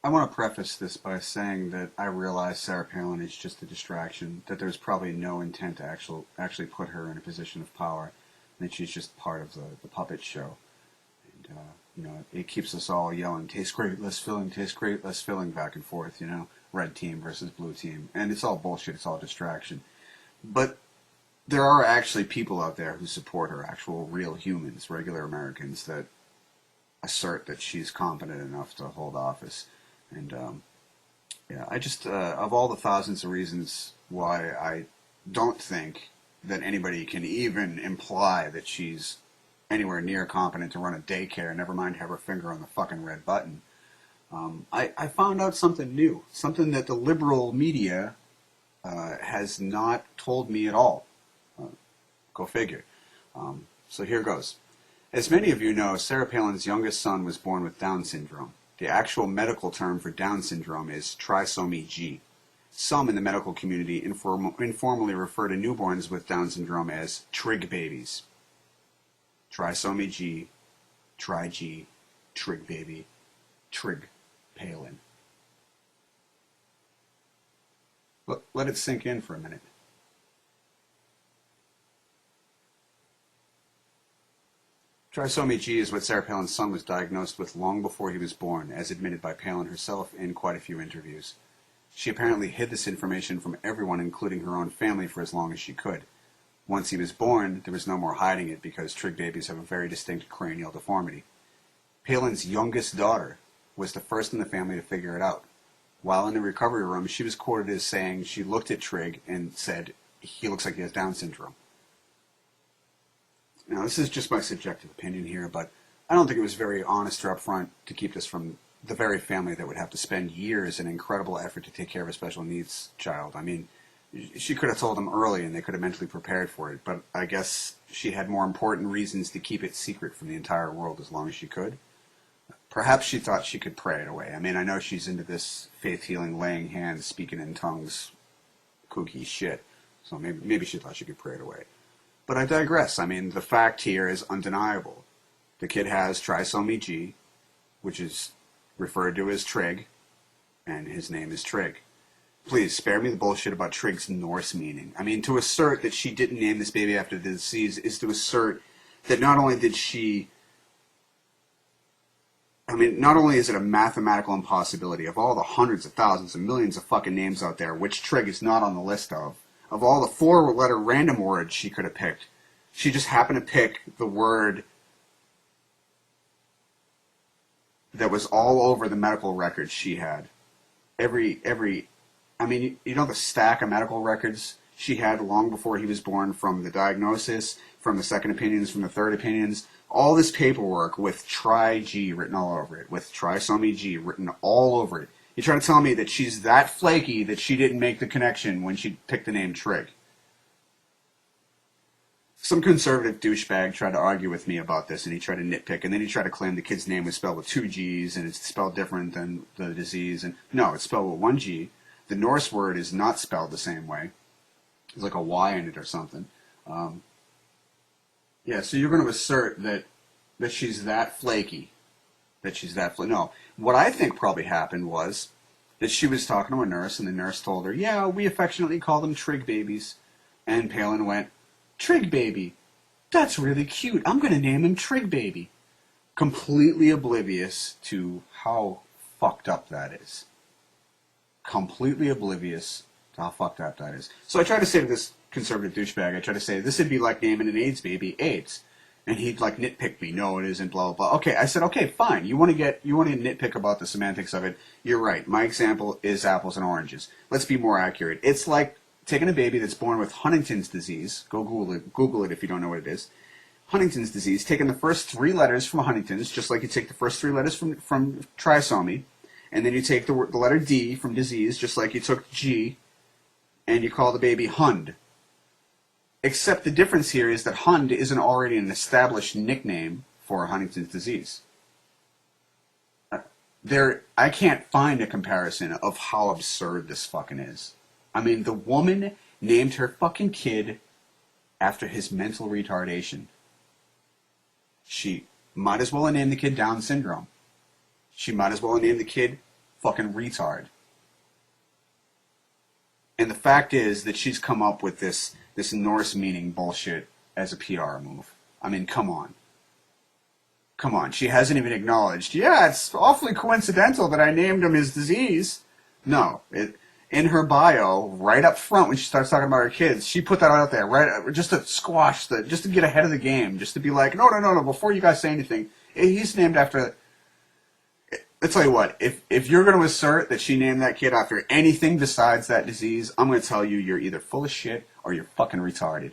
I want to preface this by saying that I realize Sarah Palin is just a distraction, that there's probably no intent to actually put her in a position of power, and that she's just part of the puppet show. And, it keeps us all yelling, tastes great, less filling, tastes great, less filling, back and forth, red team versus blue team. And it's all bullshit, it's all distraction. But there are actually people out there who support her, actual real humans, regular Americans, that assert that she's competent enough to hold office. And yeah, I just of all the thousands of reasons why I don't think that anybody can even imply that she's anywhere near competent to run a daycare, never mind have her finger on the fucking red button. I found out something new, something that the liberal media has not told me at all. Go figure. So here goes. As many of you know, Sarah Palin's youngest son was born with Down syndrome. The actual medical term for Down syndrome is Trisomy G. Some in the medical community informally refer to newborns with Down syndrome as TriG babies. Trisomy G, TriG, TriG baby, TriG Palin. Let it sink in for a minute. Trisomy G is what Sarah Palin's son was diagnosed with long before he was born, as admitted by Palin herself in quite a few interviews. She apparently hid this information from everyone, including her own family, for as long as she could. Once he was born, there was no more hiding it because TriG babies have a very distinct cranial deformity. Palin's youngest daughter was the first in the family to figure it out. While in the recovery room, she was quoted as saying she looked at TriG and said, "He looks like he has Down syndrome." Now, this is just my subjective opinion here, but I don't think it was very honest or upfront to keep this from the very family that would have to spend years in incredible effort to take care of a special needs child. I mean, she could have told them early and they could have mentally prepared for it, but I guess she had more important reasons to keep it secret from the entire world as long as she could. Perhaps she thought she could pray it away. I mean, I know she's into this faith-healing, laying hands, speaking in tongues, kooky shit, so maybe she thought she could pray it away. But I digress. I mean, the fact here is undeniable. The kid has Trisomy G, which is referred to as TriG, and his name is TriG. Please, spare me the bullshit about TriG's Norse meaning. I mean, to assert that she didn't name this baby after the disease is to assert that not only is it a mathematical impossibility of all the hundreds of thousands and millions of fucking names out there, which TriG is not on the list of all the four-letter random words she could have picked, she just happened to pick the word that was all over the medical records she had. I mean, the stack of medical records she had long before he was born, from the diagnosis, from the second opinions, from the third opinions, all this paperwork with TriG written all over it, with Trisomy G written all over it. You try to tell me that she's that flaky that she didn't make the connection when she picked the name TriG. Some conservative douchebag tried to argue with me about this, and he tried to nitpick, and then he tried to claim the kid's name was spelled with two G's, and it's spelled different than the disease. And no, it's spelled with one G. The Norse word is not spelled the same way. There's like a Y in it or something. Yeah, so you're going to assert that she's that flaky. No. What I think probably happened was that she was talking to a nurse, and the nurse told her, "Yeah, we affectionately call them TriG babies." And Palin went, "TriG baby? That's really cute. I'm going to name him TriG baby." Completely oblivious to how fucked up that is. Completely oblivious to how fucked up that is. So I tried to say to this conservative douchebag, I tried to say, this would be like naming an AIDS baby AIDS. And he'd like nitpick me. No, it isn't, blah, blah, blah. Okay, I said, okay, fine. You want to nitpick about the semantics of it. You're right. My example is apples and oranges. Let's be more accurate. It's like taking a baby that's born with Huntington's disease. Go Google it if you don't know what it is. Huntington's disease, taking the first three letters from Huntington's, just like you take the first three letters from trisomy, and then you take the letter D from disease, just like you took G, and you call the baby Hund. Except the difference here is that Hund isn't already an established nickname for Huntington's disease. I can't find a comparison of how absurd this fucking is. I mean, the woman named her fucking kid after his mental retardation. She might as well have named the kid Down syndrome. She might as well have named the kid fucking retard. And the fact is that she's come up with this Norse meaning bullshit as a PR move. I mean, come on. Come on. She hasn't even acknowledged, yeah, it's awfully coincidental that I named him his disease. No. In her bio, right up front when she starts talking about her kids, she put that out there, right, just to squash just to get ahead of the game, just to be like, no, before you guys say anything, he's named after... I'll tell you what, if you're going to assert that she named that kid after anything besides that disease, I'm going to tell you you're either full of shit or you're fucking retarded.